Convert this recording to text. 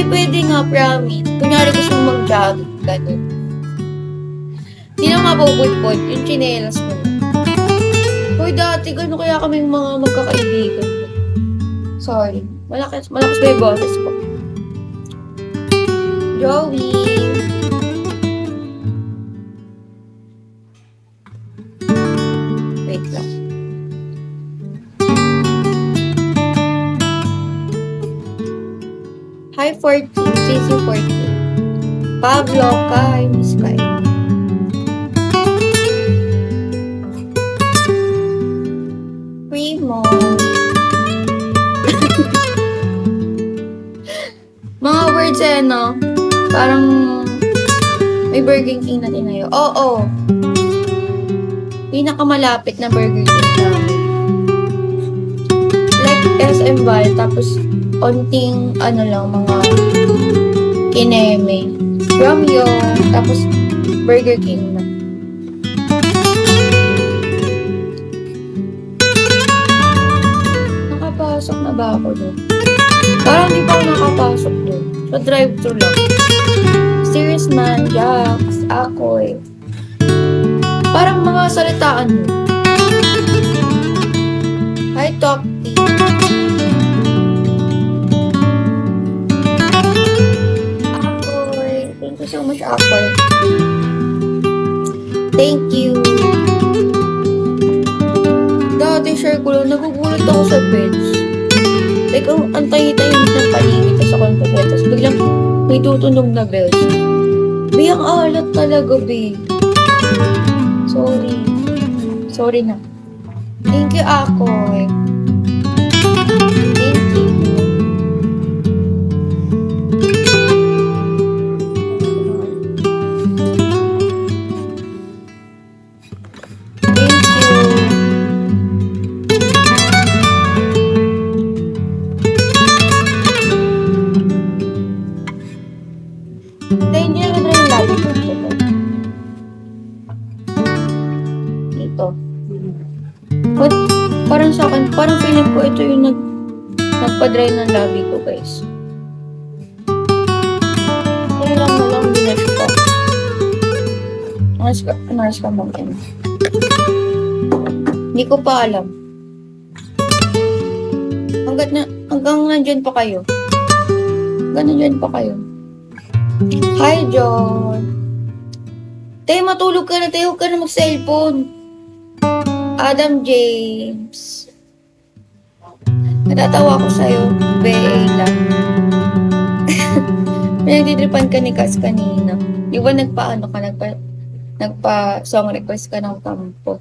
pwede nga, promise. Kunyari gusto mong mag-jogging, ganun. Hindi na mapuput-put, yung chinelas mo. Hoy, dati, gano'n kaya kaming mga magkakaibigan. Sorry. Malakas ba yung boses ko? Joey! Wait lang. Hi, 14. CC 14. Pablo, Kai, Miss Kai. Primo. Mga words no? Parang may Burger King na tinayo. Oo. Pinakamalapit na Burger King namin. Like SM Val, tapos onting mga kineme. Romeo, tapos Burger King na. Nakapasok na ba ako doon? Parang di pa ako nakapasok doon. Sa drive-thru lang. Serious man, Jax, Akoy. Parang mga salitaan mo. Hi, Tokti. Akoy. Thank you so much, Akoy. Thank you. Dati, share ko lang, nagugulat ako sa bench. Like, ang tayi-tahimik ng paligid sa kontrasya. Tapos biglang may tutunog na bells. Biyang alat talaga, be. Sorry. Sorry na. Thank you, Akoy. Thank you. Hindi na rin yung lagi ko dito. Dito. But, parang sa akin, parang feeling ko ito yung nagpa-dry ng labi ko, guys. Kaya lang na lang binash ko. Nars ka bang yan? Hindi ko pa alam. Hanggang nandyan pa kayo. Hanggang nandyan pa kayo. Hi, John. Tayo, matulog ka na. Tayo, huwag ka na mag-cellphone. Adam James. Natatawa ko sa'yo. Bella. Pinagdidripan ka ni Cass kanina. Di ba nagpa-song request ka ng kampo?